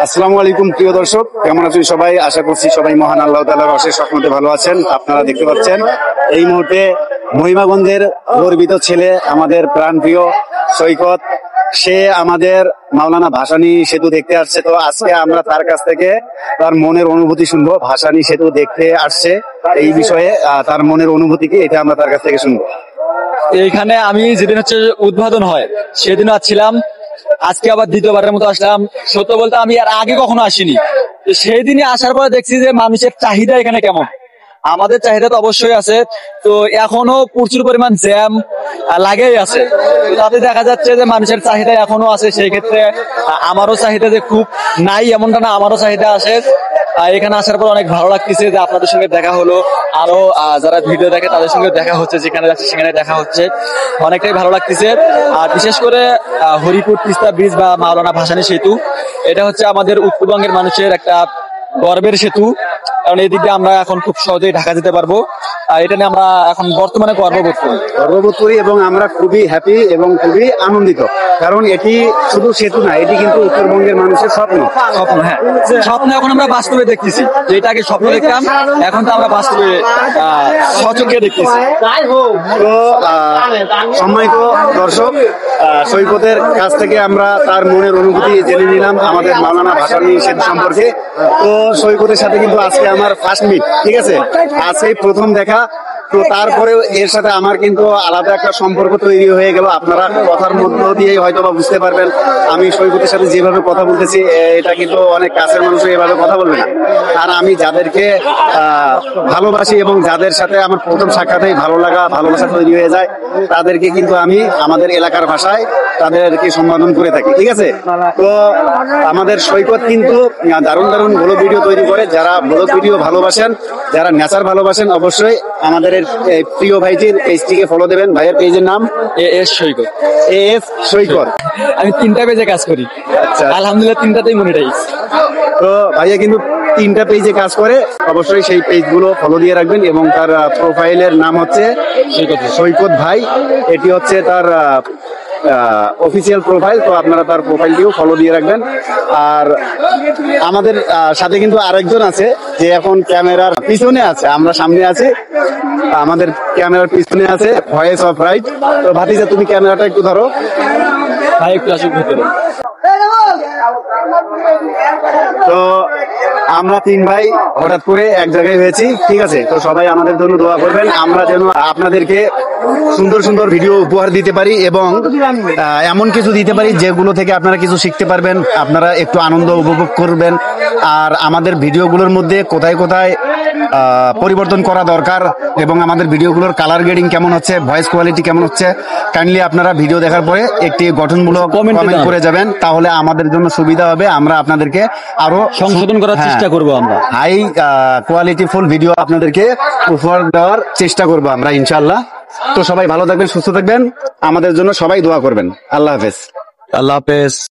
আসসালামু আলাইকুম প্রিয় দর্শক, কেমন আছেন সবাই? আশা করছি সবাই মহান আল্লাহ তাআলার অশেষ রহমতে ভালো আছেন। আপনারা দেখতে পাচ্ছেন এই মুহূর্তে মহিমাগঞ্জের গর্বিত ছেলে, আমাদের প্রাণপ্রিয় সৈকত, সে আমাদের মাওলানা ভাসানী সেতু দেখতে আসছে। তো আজকে আমরা তার কাছ থেকে তার মনের অনুভূতি শুনবো। ভাসানী সেতু দেখতে আসছে, এই বিষয়ে তার মনের অনুভূতি কি, এটা আমরা তার কাছ থেকে শুনবো। এইখানে আমি যেদিন উদ্বোধন হয় সেদিন আসছিলাম, আজকে আবার দ্বিতীয়বারের মতো আসলাম। সত্য বলতে আমি আর আগে কখনো আসিনি। সেই দিনই আসার পরে দেখছি যে মানুষের চাহিদা এখানে কেমন। আমাদের চাহিদা তো অবশ্যই আছে, তো এখনো প্রচুর পরিমাণ জ্যাম লাগেই আছে। তাতে দেখা যাচ্ছে যে মানুষের চাহিদা এখনো আছে। সেই ক্ষেত্রে আমারও চাহিদা যে খুব নাই এমনটা না, আমারও চাহিদা আছে। এখানে আসার পর অনেক ভালো লাগতেছে যে আপনাদের সঙ্গে দেখা হলো, আরো যারা ভিডিও দেখে তাদের সঙ্গে দেখা হচ্ছে, যেখানে যাচ্ছে সেখানে দেখা হচ্ছে, অনেকটাই ভালো লাগতেছে। আর বিশেষ করে হরিপুর তিস্তা ব্রিজ বা মাওলানা ভাসানী সেতু, এটা হচ্ছে আমাদের উত্তরবঙ্গের মানুষের একটা গর্বের সেতু। কারণ এই দিক দিয়ে আমরা এখন খুব সহজেই ঢাকা যেতে পারবো। এটা নিয়ে আমরা এখন বর্তমানে গর্ববোধ করি এবং আমরা খুবই হ্যাপি এবং খুবই আনন্দিত। কারণ এটি শুধু সেতু না, এটি কিন্তু উত্তরবঙ্গের মানুষের স্বপ্ন। হ্যাঁ, স্বপ্ন এখন আমরা বাস্তবে দেখতেছি। যেটা আগে স্বপ্ন দেখতাম, এখন তো আমরা বাস্তবে সচক্ষে দেখতেছি। তো সম্মানিত দর্শক, সৈকতের কাছ থেকে আমরা তার মনের অনুভূতি জেনে নিলাম আমাদের মাওলানা ভাসানী সেতু সম্পর্কে। তো সৈকতের সাথে কিন্তু আজকে আমার ফার্স্ট মিট, ঠিক আছে, আজকে প্রথম দেখা। তো তারপরেও এর সাথে আমার কিন্তু আলাদা একটা সম্পর্ক তৈরি হয়ে গেল। আপনারা কথার মধ্য দিয়ে হয়তো বা বুঝতে পারবেন আমি সৈকতের সাথে যেভাবে কথা বলতেছি, এটা কিন্তু অনেক কাছের মানুষ এভাবে কথা বলবে না। আর আমি যাদেরকে ভালোবাসি এবং যাদের সাথে আমার প্রথম সাক্ষাতেই ভালোবাসা তৈরি হয়ে যায়, তাদেরকে কিন্তু আমি আমাদের এলাকার ভাষায় তাদেরকে সম্বোধন করে থাকি, ঠিক আছে। তো আমাদের সৈকত কিন্তু দারুণ দারুণ ব্লগ ভিডিও তৈরি করে। যারা ব্লগ ভিডিও ভালোবাসেন, যারা নেচার ভালোবাসেন, অবশ্যই আমাদের প্রিয় ভাইটির পেজটিকে ফলো দেবেন। ভাইয়ের পেজের নাম এস সৈকত। সৈকত। আমি 3টা পেজে কাজ করি। আচ্ছা, আলহামদুলিল্লাহ 3টাতেই মনিটাইজ। তো ভাইয়া কিন্তু 3টা পেজে কাজ করে, অবশ্যই সেই পেজগুলো ফলো দিয়ে রাখবেন। এবং তার প্রোফাইলের নাম হচ্ছে সৈকত ভাই, এটি হচ্ছে তার অফিসিয়াল প্রোফাইল। তো আপনারা তার প্রোফাইলটিও ফলো দিয়ে রাখবেন। আর আমাদের সাথে কিন্তু আরেকজন আছে যে এখন ক্যামেরার পিছনে আছে, আমরা সামনে আছি, আমাদের ক্যামেরার পিছনে আছে ভয়েস অফ রাইট। তো ভাতিজা, তুমি ক্যামেরাটা একটু ধরো। ভাই একটু আসুক ভিতরে। তো আমরা 3 ভাই হঠাৎ করে এক জায়গায় হয়েছি, ঠিক আছে। তো সবাই আমাদের জন্য দোয়া করবেন, আমরা যেন আপনাদেরকে সুন্দর সুন্দর ভিডিও উপহার দিতে পারি এবং এমন কিছু দিতে পারি যেগুলো থেকে আপনারা কিছু শিখতে পারবেন, আপনারা একটু আনন্দ উপভোগ করবেন। আর আমাদের ভিডিওগুলোর মধ্যে কোথায় কোথায় পরিবর্তন করা দরকার এবং আমাদের ভিডিওগুলোর কালার গ্রেডিং কেমন হচ্ছে, ভয়েস কোয়ালিটি কেমন হচ্ছে, কাইন্ডলি আপনারা ভিডিও দেখার পরে একটি গঠনমূলক কমেন্ট করে যাবেন, তাহলে আমাদের জন্য সুবিধা হবে। আমরা আপনাদেরকে আরো সংশোধন করার চেষ্টা করব, আমরা হাই কোয়ালিটি ফুল ভিডিও আপনাদেরকে উপহার দেওয়ার চেষ্টা করব আমরা, ইনশাআল্লাহ। তো সবাই ভালো থাকবেন, সুস্থ থাকবেন, আমাদের জন্য সবাই দোয়া করবেন। আল্লাহ হাফেজ। আল্লাহ হাফেজ।